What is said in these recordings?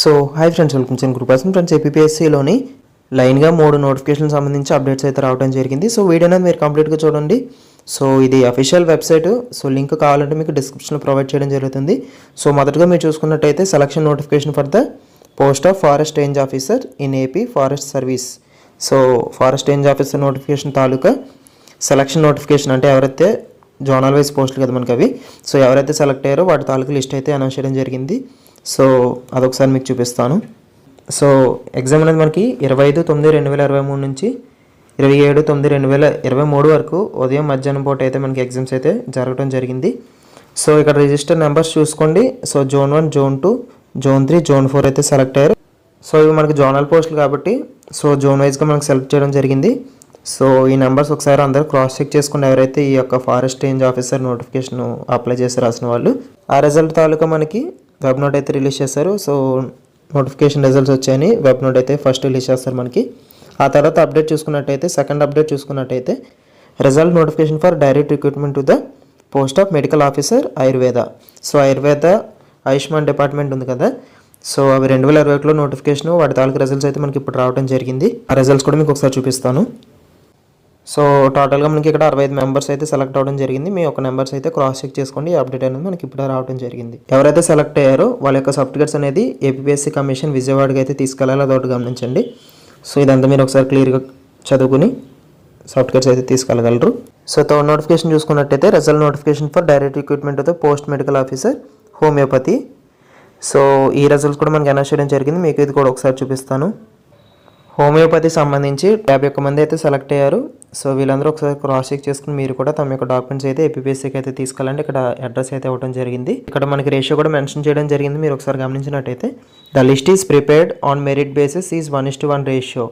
So hi friends, welcome to group friends. ఏపీఎస్సీలోని లైన్గా 3 notification సంబంధించి అప్డేట్స్ అయితే రావడం జరిగింది. సో వీడియోని మీరు కంప్లీట్గా చూడండి. సో ఇది అఫీషియల్ వెబ్సైట్. సో లింక్ కావాలంటే మీకు డిస్క్రిప్షన్లో ప్రొవైడ్ చేయడం జరుగుతుంది. సో మొదటగా మీరు చూసుకున్నట్టయితే selection notification for the post of forest range officer in AP forest service. So forest range officer notification taluka selection notification అంటే ఎవరైతే జోనల్ వైజ్ పోస్టులు కదా మనకి అవి. సో ఎవరైతే సెలెక్ట్ అయ్యారో వాటి తాలూకా లిస్ట్ అయితే అనౌన్స్ చేయడం జరిగింది. సో అదొకసారి మీకు చూపిస్తాను. సో ఎగ్జామ్ అనేది మనకి 25/9/2023 నుంచి 27/9/2023 వరకు ఉదయం మధ్యాహ్నం పూట అయితే మనకి ఎగ్జామ్స్ అయితే జరగడం జరిగింది. సో ఇక్కడ రిజిస్టర్ నెంబర్స్ చూసుకోండి. So zone 1, zone 2, zone 3, zone 4 అయితే సెలెక్ట్ అయ్యారు. సో ఇవి మనకి జోనల్ పోస్టులు కాబట్టి సో జోన్ వైజ్గా మనకి సెలెక్ట్ చేయడం జరిగింది. సో ఈ నెంబర్స్ ఒకసారి అందరూ క్రాస్ చెక్ చేసుకుని ఎవరైతే ఈ యొక్క forest range officer notification apply చేసి రాసిన వాళ్ళు ఆ రిజల్ట్ తాలూకా మనకి వెబ్ నోట్ అయితే రిలీజ్ చేశారు. సో నోటిఫికేషన్ రిజల్ట్స్ వచ్చాయని వెబ్ నోట్ అయితే ఫస్ట్ రిలీజ్ చేస్తారు మనకి. ఆ తర్వాత అప్డేట్ చూసుకున్నట్టయితే సెకండ్ అప్డేట్ చూసుకున్నట్టయితే result notification for direct recruitment to the post of medical officer Ayurveda. So Ayurveda Ayushman department ఉంది కదా. సో అవి 2021లో నోటిఫికేషన్ వాటి తాలూకు రిజల్ట్స్ అయితే మనకి ఇప్పుడు రావడం జరిగింది. ఆ రిజల్ట్స్ కూడా మీకు ఒకసారి చూపిస్తాను. సో టోటల్గా మనకి ఇక్కడ 65 మెంబర్స్ అయితే సెలెక్ట్ అవ్వడం జరిగింది. మీ యొక్క నెంబర్స్ అయితే క్రాస్ చెక్ చేసుకోండి. అప్డేట్ అనేది మనకి ఇప్పుడు రావడం జరిగింది. ఎవరైతే సెలెక్ట్ అయ్యారో వాళ్ళ యొక్క సర్టిఫికేట్స్ అనేది ఏపీఎస్సీ కమిషన్ విజయవాడకి అయితే తీసుకెళ్ళాలి. అదొకటి గమనించండి. సో ఇదంతా మీరు ఒకసారి క్లియర్గా చదువుకుని సర్టిఫికేట్స్ అయితే తీసుకెళ్ళగలరు. సో థర్డ్ నోటిఫికేషన్ చూసుకున్నట్టయితే result notification for direct recruitment of post medical officer homeopathy. So ఈ రిజల్ట్స్ కూడా మనకి అనౌన్స్ చేయడం జరిగింది. మీకు ఇది కూడా ఒకసారి చూపిస్తాను. హోమియోపతి సంబంధించి 51 మంది అయితే సెలెక్ట్ అయ్యారు. సో వీళ్ళందరూ ఒకసారి క్రాస్ చెక్ చేసుకుని మీరు కూడా తమ యొక్క డాక్యుమెంట్స్ అయితే ఏపీఎస్సీకి అయితే తీసుకెళ్ళండి. ఇక్కడ అడ్రస్ అయితే ఇవ్వడం జరిగింది. ఇక్కడ మనకి రేషియో కూడా మెన్షన్ చేయడం జరిగింది. మీరు ఒకసారి గమనించినట్టయితే the list is prepared on merit basis is 1:1 ratio.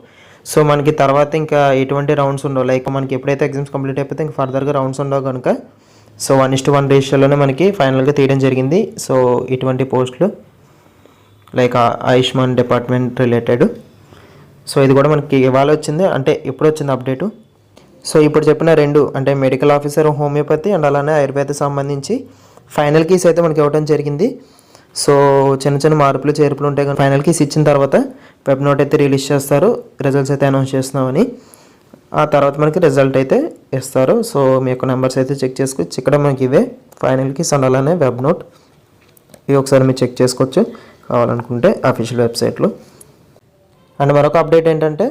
So మనకి తర్వాత ఇంకా ఎటువంటి రౌండ్స్ ఉండవు. లైక్ మనకి ఎప్పుడైతే ఎగ్జామ్స్ కంప్లీట్ అయిపోతే ఇంకా ఫర్దర్గా రౌండ్స్ ఉండవు కనుక సో 1:1 రేషియోలోనే మనకి ఫైనల్గా తీయడం జరిగింది. సో ఇటువంటి పోస్టులు like Ayushman department related. So ఇది కూడా మనకి ఇవాళ వచ్చింది, అంటే ఎప్పుడు వచ్చింది అప్డేటు. సో ఇప్పుడు చెప్పిన 2 అంటే మెడికల్ ఆఫీసర్ హోమియోపతి అండ్ అలానే ఆయుర్వేద సంబంధించి ఫైనల్ కీస్ అయితే మనకి ఇవ్వడం జరిగింది. సో చిన్న చిన్న మార్పులు చేర్పులు ఉంటాయి కానీ ఫైనల్ కీస్ ఇచ్చిన తర్వాత వెబ్ నోట్ అయితే రిలీజ్ చేస్తారు. రిజల్ట్స్ అయితే అనౌన్స్ చేస్తున్నామని. ఆ తర్వాత మనకి రిజల్ట్ అయితే ఇస్తారు. సో మీ యొక్క నెంబర్స్ అయితే చెక్ చేసుకోవచ్చు. ఇక్కడ మనకి ఇవే ఫైనల్ కీస్ అండ్ అలానే వెబ్ నోట్ ఇవి ఒకసారి మీరు చెక్ చేసుకోవచ్చు కావాలనుకుంటే అఫీషియల్ వెబ్సైట్లో. అండ్ మరొక అప్డేట్ ఏంటంటే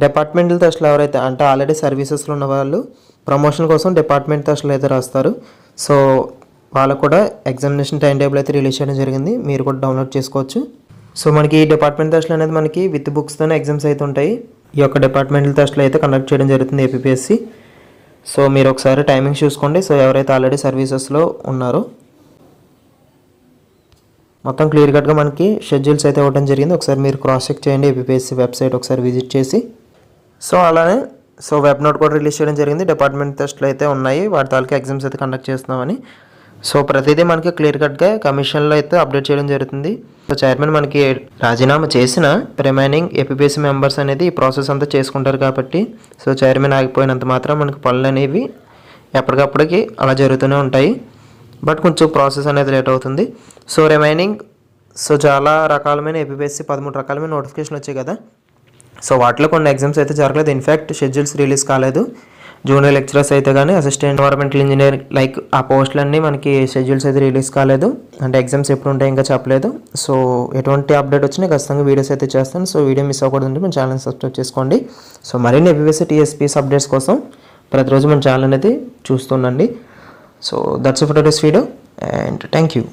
డిపార్ట్మెంటల్ టెస్ట్లు ఎవరైతే అంటే ఆల్రెడీ సర్వీసెస్లో ఉన్న వాళ్ళు ప్రమోషన్ కోసం డిపార్ట్మెంట్ టెస్ట్లు అయితే రాస్తారు. సో వాళ్ళకు కూడా ఎగ్జామినేషన్ టైం టేబుల్ అయితే రిలీజ్ చేయడం జరిగింది. మీరు కూడా డౌన్లోడ్ చేసుకోవచ్చు. సో మనకి డిపార్ట్మెంట్ టెస్ట్లు అనేది మనకి విత్ బుక్స్తోనే ఎగ్జామ్స్ అయితే ఉంటాయి. ఈ యొక్క డిపార్ట్మెంటల్ టెస్ట్లు అయితే కండక్ట్ చేయడం జరుగుతుంది ఏపీఎస్సీ. సో మీరు ఒకసారి టైమింగ్స్ చూసుకోండి. సో ఎవరైతే ఆల్రెడీ సర్వీసెస్లో ఉన్నారో మొత్తం క్లియర్ కట్గా మనకి షెడ్యూల్స్ అయితే ఇవ్వడం జరిగింది. ఒకసారి మీరు క్రాస్ చెక్ చేయండి ఏపీఎస్సీ వెబ్సైట్ ఒకసారి విజిట్ చేసి. సో అలానే సో వెబ్ నోట్ కూడా రిలీజ్ చేయడం జరిగింది. డిపార్ట్మెంట్ టెస్ట్లు అయితే ఉన్నాయి, వాటి తాలూకా ఎగ్జామ్స్ అయితే కండక్ట్ చేస్తున్నామని. సో ప్రతిదీ మనకి క్లియర్ కట్గా కమిషన్లో అయితే అప్డేట్ చేయడం జరుగుతుంది. సో చైర్మన్ మనకి రాజీనామా చేసిన రిమైనింగ్ ఏపీఎస్సీ మెంబర్స్ అనేది ఈ ప్రాసెస్ అంతా చేసుకుంటారు కాబట్టి సో చైర్మన్ ఆగిపోయినంత మాత్రం మనకి పనులు అనేవి ఎప్పటికప్పటికి అలా జరుగుతూనే ఉంటాయి. బట్ కొంచెం ప్రాసెస్ అనేది లేట్ అవుతుంది. సో రిమైనింగ్ సో చాలా రకాలమైన ఏపీఎస్సీ 13 రకాలమైన నోటిఫికేషన్ వచ్చాయి కదా. సో వాటిలో కొన్ని ఎగ్జామ్స్ అయితే జరగలేదు. ఇన్ఫ్యాక్ట్ షెడ్యూల్స్ రిలీజ్ కాలేదు. జూనియర్ లెక్చరర్స్ అయితే కానీ అసిస్టెంట్ ఎన్వైరన్మెంటల్ ఇంజనీర్ లైక్ ఆ పోస్టులన్నీ మనకి షెడ్యూల్స్ అయితే రిలీజ్ కాలేదు. అంటే ఎగ్జామ్స్ ఎప్పుడు ఉంటాయి ఇంకా చెప్పలేదు. సో ఎటువంటి అప్డేట్ వచ్చినా ఖచ్చితంగా వీడియోస్ అయితే చేస్తాను. సో వీడియో మిస్ అవ్వకూడదంటే మన ఛానల్ సబ్స్క్రైబ్ చేసుకోండి. సో మరిన్ని ఏపీఎస్సీ టీఎస్పీఎస్ అప్డేట్స్ కోసం ప్రతిరోజు మన ఛానల్ అనేది చూస్తుండండి. So that's it for today's video and thank you.